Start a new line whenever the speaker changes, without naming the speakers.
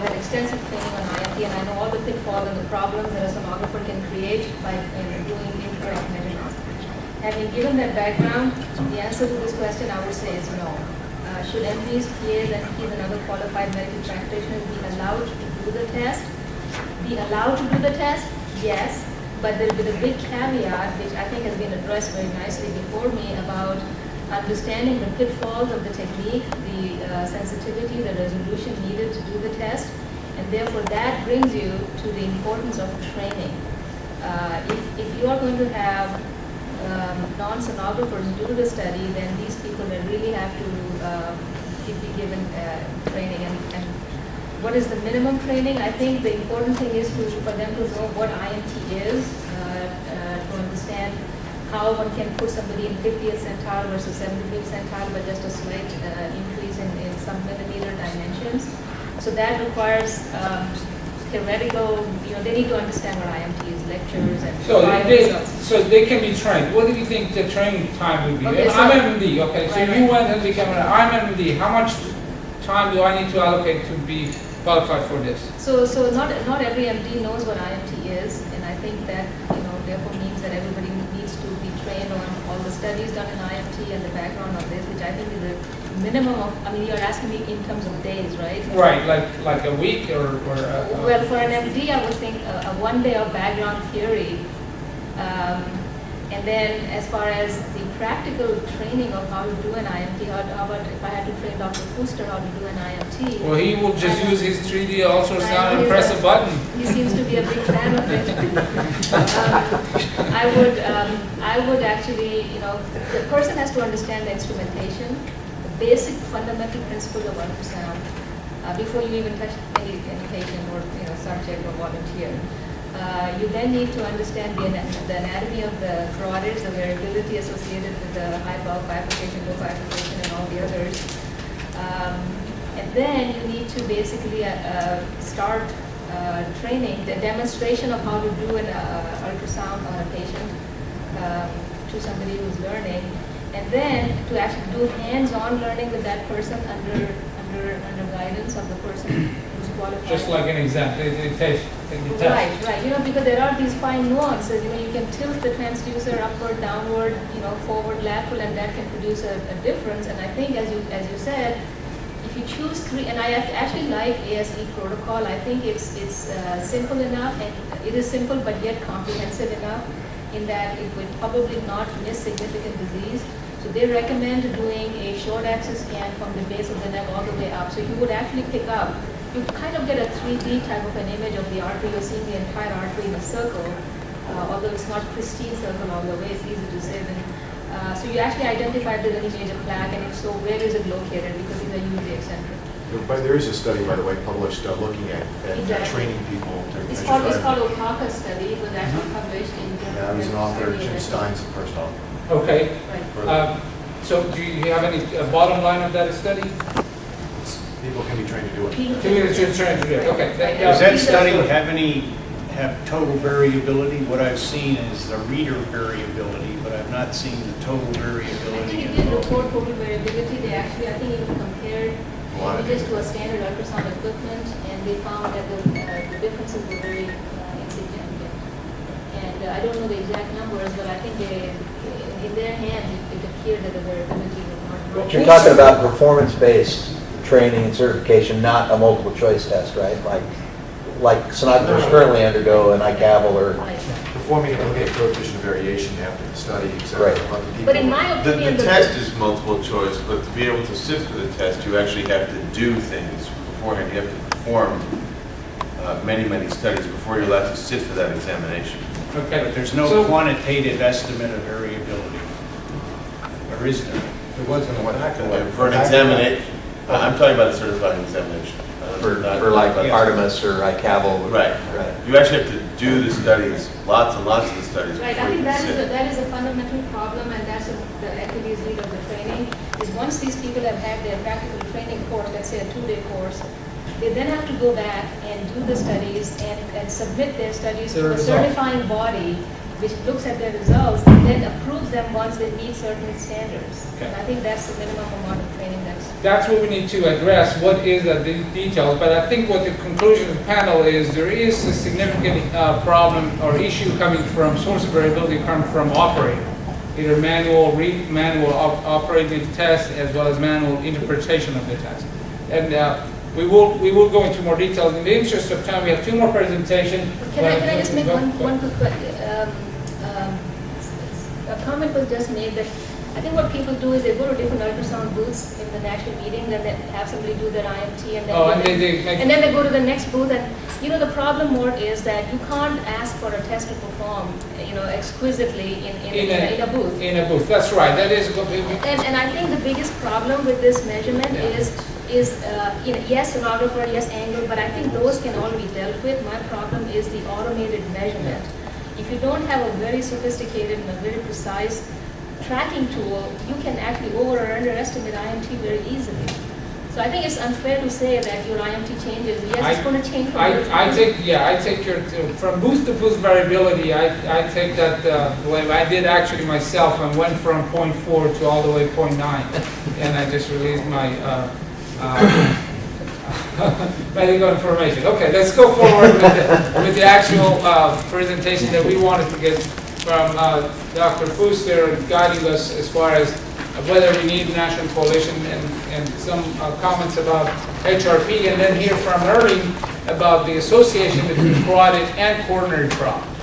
had extensive training on IMT, and I know all the pitfalls and the problems that a sonographer can create by doing incorrect measurements. Having given that background, the answer to this question I would say is no. Should MDs, PAs, NPs, and other qualified medical practitioners be allowed to do the test? Be allowed to do the test? Yes, but there will be the big caveat, which I think has been addressed very nicely before me, about understanding the pitfalls of the technique, the sensitivity, the resolution needed to do the test, and therefore that brings you to the importance of training. If you are going to have non-sonographers do the study, then these people will really have to be given training. And what is the minimum training? I think the important thing is for them to know what IMT is, to understand how one can put somebody in 50th centile versus 75th centile, but just a slight increase in some millimeter dimensions. So that requires theoretical, they need to understand what IMT is, lectures and
so they can be trained. What do you think the training time would be?
Okay,
I'm MD, okay, so you went and became I'm MD. How much time do I need to allocate to be qualified for this?
So not every MD knows what IMT is, and I think that, therefore means that everybody needs to be trained on all the studies done in IMT and the background of this, which I think is a minimum of, you're asking me in terms of days, right?
Right, like a week or
well, for an MD, I would think a 1 day of background theory, and then as far as the practical training of how to do an IMT, how about if I had to train Dr. Fuster how to do an IMT?
Well, he will just use his 3D ultrasound and press a button.
He seems to be a big fan of it. I would actually, the person has to understand the instrumentation, the basic fundamental principles of ultrasound before you even touch any patient or subject or volunteer. You then need to understand the anatomy of the carotids, the variability associated with the high bulk bifurcation, low bifurcation, and all the others. And then you need to basically start training, the demonstration of how to do an ultrasound on a patient to somebody who's learning, and then to actually do hands-on learning with that person under guidance of the person who's qualified.
Just like an exam, they test.
Right. Because there are these fine nuances. You can tilt the transducer upward, downward, forward, lateral, and that can produce a difference. And I think, as you said, if you choose 3, and I actually like ASE protocol. I think it's simple enough, and it is simple but yet comprehensive enough in that it would probably not miss significant disease. So they recommend doing a short axis scan from the base of the neck all the way up. So you would actually pick up, you kind of get a 3D type of an image of the artery. You're seeing the entire artery in a circle, although it's not pristine circle all the way, it's easy to say. So you actually identify if there's any major plaque, and if so, where is it located, because these are usually eccentric.
But there is a study, by the way, published looking at training people to
It's called Opaka study. It was actually published in
Yeah, I was an author. Jim Stein's the first author.
Okay.
Right.
So do you have any bottom line of that study?
People can be trained to do it.
Okay.
Does that study have total variability? What I've seen is the reader variability, but I've not seen the total
I
variability.
think it did report total variability. They actually, I think, even compared images to a standard ultrasound equipment, and they found that the differences were very insignificant. And I don't know the exact numbers, but I think in their hands it appeared that the variability was not
But you're talking about performance-based training and certification, not a multiple choice test, right? Like sonographers currently undergo an ICAVL or...
Performing and looking at coefficient of variation after the study, etc.
Right.
But in my opinion,
The test is multiple choice, but to be able to sit for the test, you actually have to do things beforehand. You have to perform many studies before you're allowed to sit for that examination.
Okay.
But there's no quantitative estimate of variability. Or is there?
There wasn't what
For an examination, I'm talking about a certified examination.
For like Artemis or ICAVL.
Right. You actually have to do the studies, lots and lots of the studies.
right, I
before you
think
can sit.
that is a fundamental problem, and that's the Achilles heel of the training, is once these people have had their practical training course, let's say a 2-day course, they then have to go back and do the studies and submit their studies to a certifying body, which looks at their results and then approves them once they meet certain standards.
Okay.
And I think that's the minimum amount of training
That's what we need to address, what is the details, but I think what the conclusion of the panel is, there is a significant problem or issue coming from, source of variability coming from operator. Either manual operating the test as well as manual interpretation of the test. And we will go into more details. In the interest of time, we have 2 more presentations.
Can I just make one quick a comment was just made that I think what people do is they go to different ultrasound booths in the national meeting, then they have somebody do their IMT, and then and then they go to the next booth. And you know the problem more is that you can't ask for a test to perform, you know, exquisitely in a booth.
In a booth, that's right. That is.
And I think the biggest problem with this measurement is you know, yes, sonographer, yes, angle, but I think those can all be dealt with. My problem is the automated measurement. If you don't have a very sophisticated and a very precise tracking tool, you can actually over or underestimate IMT very easily. So I think it's unfair to say that your IMT changes. Yes, it's going to change.
I take your from booth to booth variability. I take that the way I did actually myself and went from 0.4 to all the way 0.9, and I just released my medical information. Okay, let's go forward with the actual presentation that we wanted to get from Dr. Fuster, guiding us as far as whether we need national coalition and some comments about HRP, and then hear from Erling about the association between carotid and coronary problem.